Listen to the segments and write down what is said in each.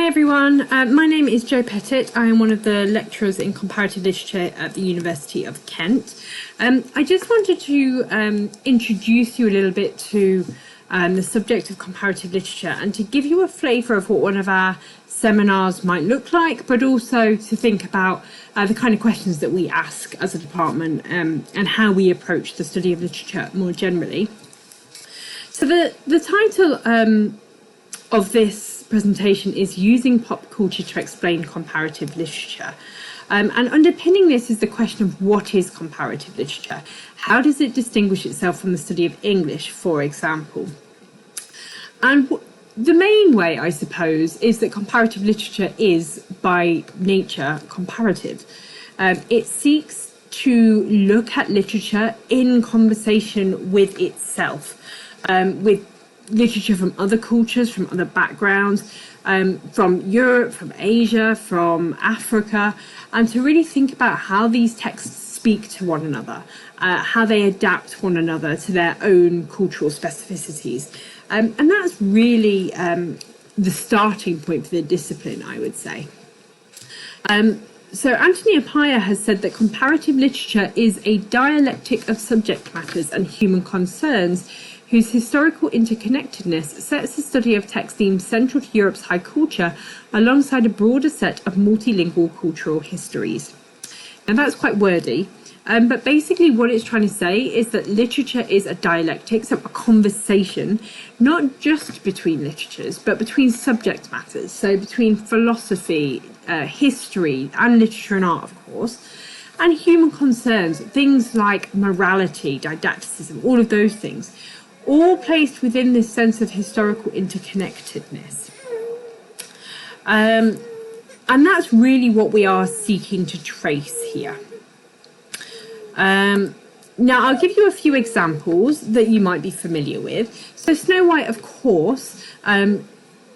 everyone, my name is Jo Pettit. I am one of the lecturers in comparative literature at the University of Kent. I just wanted to introduce you a little bit to the subject of comparative literature and to give you a flavour of what one of our seminars might look like, but also to think about the kind of questions that we ask as a department and how we approach the study of literature more generally. So the title of this presentation is Using Pop Culture to Explain Comparative Literature. And underpinning this is the question of what is comparative literature? How does it distinguish itself from the study of English, for example? And the main way, I suppose, is that comparative literature is, by nature, comparative. It seeks to look at literature in conversation with itself, with literature from other cultures, from other backgrounds, from Europe, from Asia, from Africa, and to really think about how these texts speak to one another, how they adapt one another to their own cultural specificities. And that's really the starting point for the discipline, I would say. So Anthony Appiah has said that comparative literature is a dialectic of subject matters and human concerns whose historical interconnectedness sets the study of text themes central to Europe's high culture alongside a broader set of multilingual cultural histories. Now that's quite wordy, but basically what it's trying to say is that literature is a dialectic, so a conversation, not just between literatures, but between subject matters, so between philosophy, history, and literature and art, of course, and human concerns, things like morality, didacticism, all of those things, all placed within this sense of historical interconnectedness. And that's really what we are seeking to trace here. Now, I'll give you a few examples that you might be familiar with. So Snow White, of course,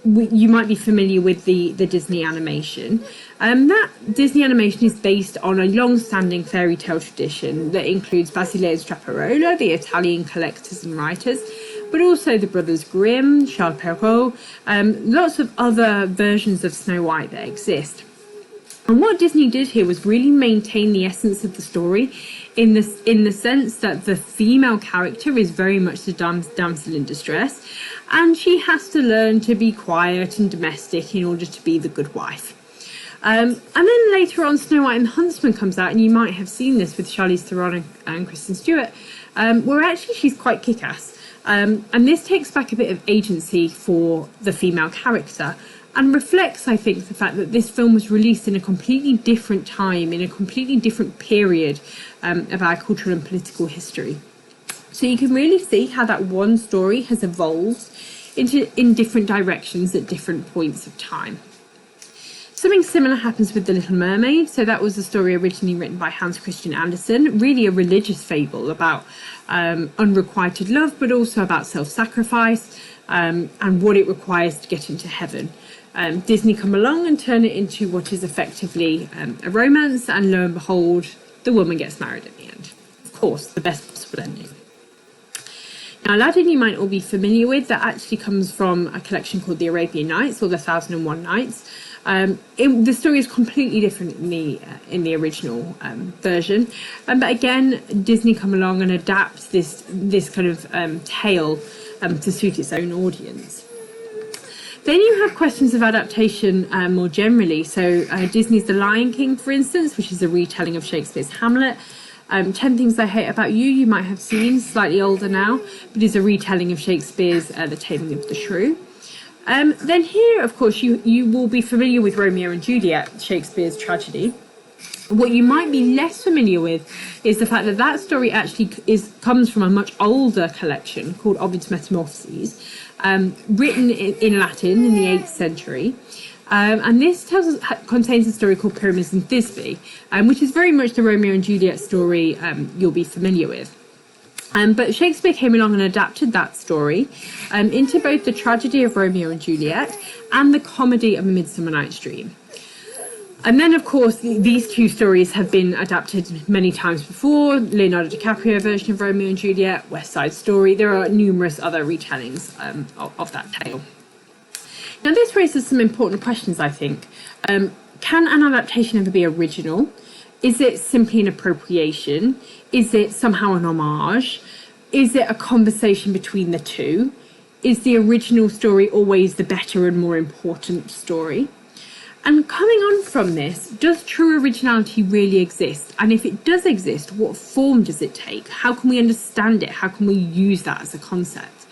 you might be familiar with the Disney animation. That Disney animation is based on a long-standing fairy tale tradition that includes Basilea and Straparola, the Italian collectors and writers, but also the Brothers Grimm, Charles Perrault, lots of other versions of Snow White that exist. And what Disney did here was really maintain the essence of the story in the sense that the female character is very much the damsel in distress, and she has to learn to be quiet and domestic in order to be the good wife. And then later on, Snow White and the Huntsman comes out, and you might have seen this with Charlize Theron and Kristen Stewart, where actually she's quite kick-ass. And this takes back a bit of agency for the female character and reflects, I think, the fact that this film was released in a completely different time, in a completely different period of our cultural and political history. So you can really see how that one story has evolved in different directions at different points of time. Something similar happens with The Little Mermaid. So that was a story originally written by Hans Christian Andersen, really a religious fable about unrequited love, but also about self-sacrifice and what it requires to get into heaven. Disney come along and turn it into what is effectively a romance, and lo and behold, the woman gets married at the end. Of course, the best possible ending. Now, Aladdin you might all be familiar with. That actually comes from a collection called The Arabian Nights, or The 1001 Nights. The story is completely different in the original version, but again, Disney come along and adapt this kind of tale to suit its own audience. Then you have questions of adaptation more generally. So Disney's The Lion King, for instance, which is a retelling of Shakespeare's Hamlet. 10 Things I Hate About You might have seen, slightly older now, but is a retelling of Shakespeare's The Taming of the Shrew. Then here, of course, you will be familiar with Romeo and Juliet, Shakespeare's tragedy. What you might be less familiar with is the fact that that story actually comes from a much older collection called Ovid's Metamorphoses, written in Latin in the 8th century. And this contains a story called Pyramus and Thisbe, which is very much the Romeo and Juliet story you'll be familiar with. But Shakespeare came along and adapted that story into both the tragedy of Romeo and Juliet and the comedy of A Midsummer Night's Dream. And then, of course, these two stories have been adapted many times before. Leonardo DiCaprio version of Romeo and Juliet, West Side Story. There are numerous other retellings of that tale. Now, this raises some important questions, I think. Can an adaptation ever be original? Is it simply an appropriation? Is it somehow an homage? Is it a conversation between the two? Is the original story always the better and more important story? And coming on from this, does true originality really exist? And if it does exist, what form does it take? How can we understand it? How can we use that as a concept?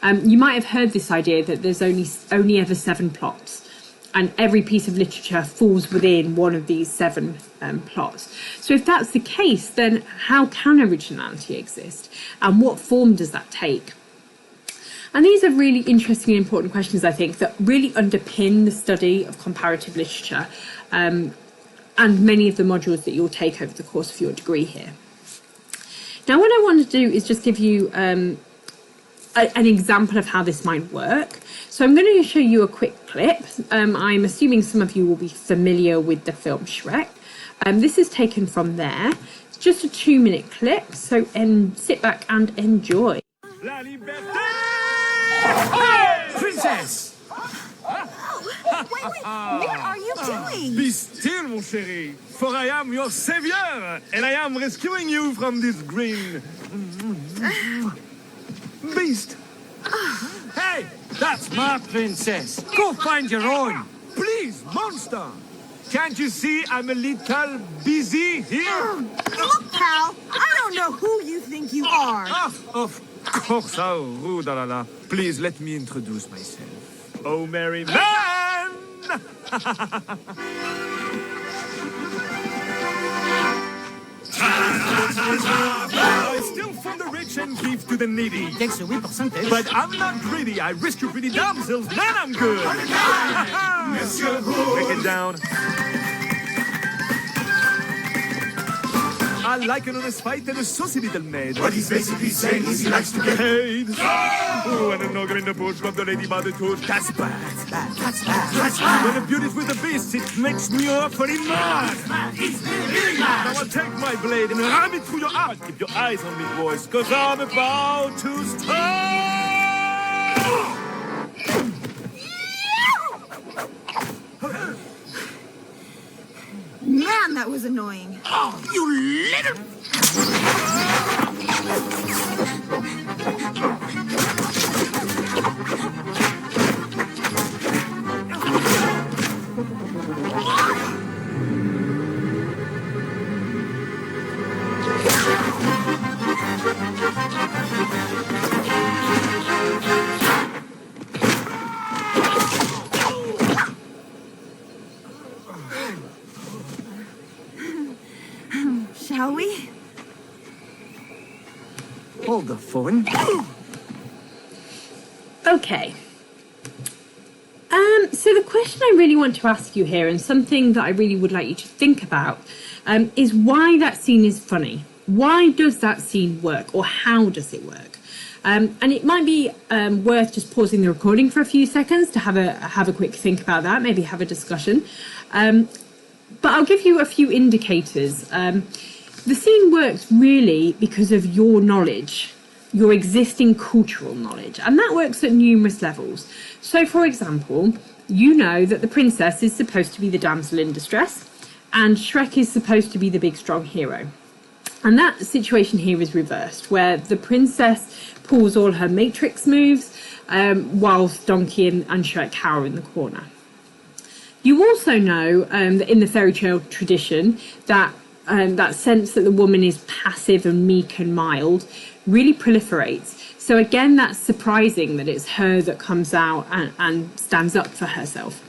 You might have heard this idea that there's only ever 7 plots, and every piece of literature falls within one of these 7 plots. So if that's the case, then how can originality exist? And what form does that take? And these are really interesting and important questions, I think, that really underpin the study of comparative literature and many of the modules that you'll take over the course of your degree here. Now, what I want to do is just give you an example of how this might work. So I'm going to show you a quick clip. I'm assuming some of you will be familiar with the film Shrek. This is taken from there. It's just a 2-minute clip, so sit back and enjoy. La liberté! Hey! Princess! Wait, what are you doing? Be still, mon chéri, for I am your savior, and I am rescuing you from this green beast. Hey, that's my princess. Go find your own. Please, monster. Can't you see I'm a little busy here? Look, pal, I don't know who you think you are. Of course, how rude, la la. Please let me introduce myself. Oh, merry man! I steal from the rich and give to the needy. Takes a wee percentage. But I'm not greedy. I rescue pretty damsels, then I'm good. Break it down. I like an honest fight and a saucy little maid. What he's basically saying is he likes to get paid. Oh, and an ogre in the bush got the lady by the tush. That's bad. That's bad. When the beauty's with the beast, it makes me awfully mad. He's really mad. Now I'll take my blade and ram it through your heart. Keep your eyes on me, boys, cause I'm about to start. Man, that was annoying. Oh, you little... Shall we? Hold the phone. Okay. So the question I really want to ask you here, and something that I really would like you to think about, is why that scene is funny. Why does that scene work, or how does it work? And it might be worth just pausing the recording for a few seconds to have a quick think about that, maybe have a discussion. But I'll give you a few indicators. The scene works really because of your knowledge, your existing cultural knowledge, and that works at numerous levels. So, for example, you know that the princess is supposed to be the damsel in distress, and Shrek is supposed to be the big strong hero. And that situation here is reversed, where the princess pulls all her matrix moves, whilst Donkey and Shrek cower in the corner. You also know that in the fairy tale tradition, that sense that the woman is passive and meek and mild really proliferates. So again, that's surprising that it's her that comes out and stands up for herself.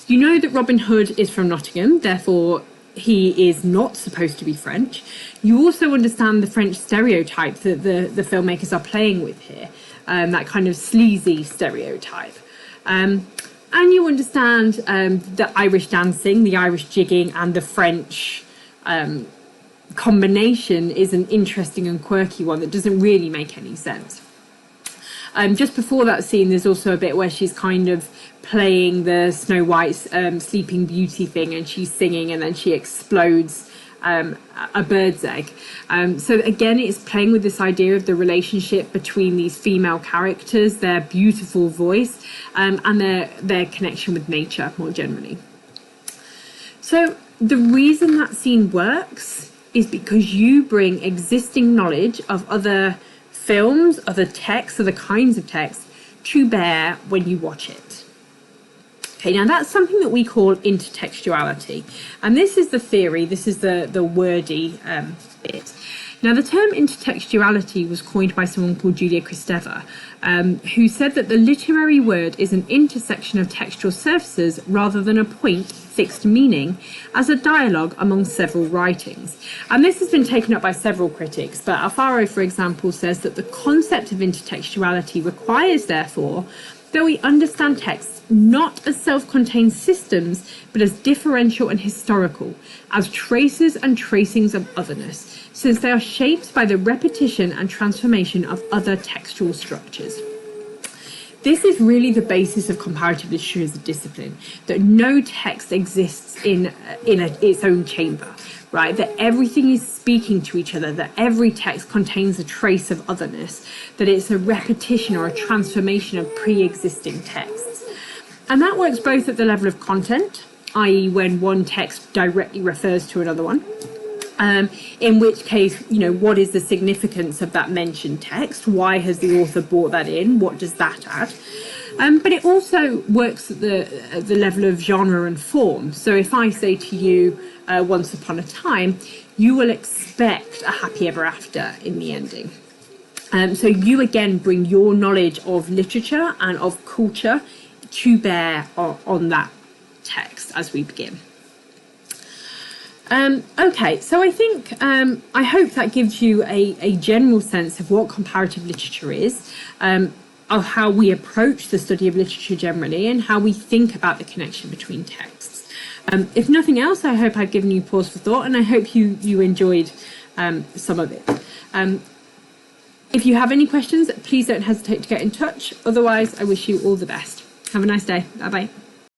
You know that Robin Hood is from Nottingham, therefore he is not supposed to be French. You also understand the French stereotype that the filmmakers are playing with here, that kind of sleazy stereotype. And you understand the Irish dancing, the Irish jigging, and the French combination is an interesting and quirky one that doesn't really make any sense. Just before that scene, there's also a bit where she's kind of playing the Snow White's Sleeping Beauty thing, and she's singing, and then she explodes a bird's egg. So again, it's playing with this idea of the relationship between these female characters, their beautiful voice, and their connection with nature more generally. So the reason that scene works is because you bring existing knowledge of other films, other texts, other kinds of text to bear when you watch it. Okay, now that's something that we call intertextuality. And this is the theory, this is the wordy bit. Now, the term intertextuality was coined by someone called Julia Kristeva, who said that the literary word is an intersection of textual surfaces rather than a point, fixed meaning, as a dialogue among several writings. And this has been taken up by several critics, but Alfaro, for example, says that the concept of intertextuality requires, therefore, that we understand texts not as self-contained systems, but as differential and historical, as traces and tracings of otherness, since they are shaped by the repetition and transformation of other textual structures. This is really the basis of comparative literature as a discipline, that no text exists in its own chamber, right? That everything is speaking to each other, that every text contains a trace of otherness, that it's a repetition or a transformation of pre-existing texts. And that works both at the level of content, i.e. when one text directly refers to another one, in which case, what is the significance of that mentioned text? Why has the author brought that in? What does that add? But it also works at the level of genre and form. So if I say to you, once upon a time, you will expect a happy ever after in the ending. So you again bring your knowledge of literature and of culture to bear on that text as we begin. Okay, so I think I hope that gives you a general sense of what comparative literature is, of how we approach the study of literature generally, and how we think about the connection between texts. If nothing else, I hope I've given you pause for thought, and I hope you enjoyed some of it. If you have any questions, please don't hesitate to get in touch. Otherwise, I wish you all the best. Have a nice day. Bye-bye.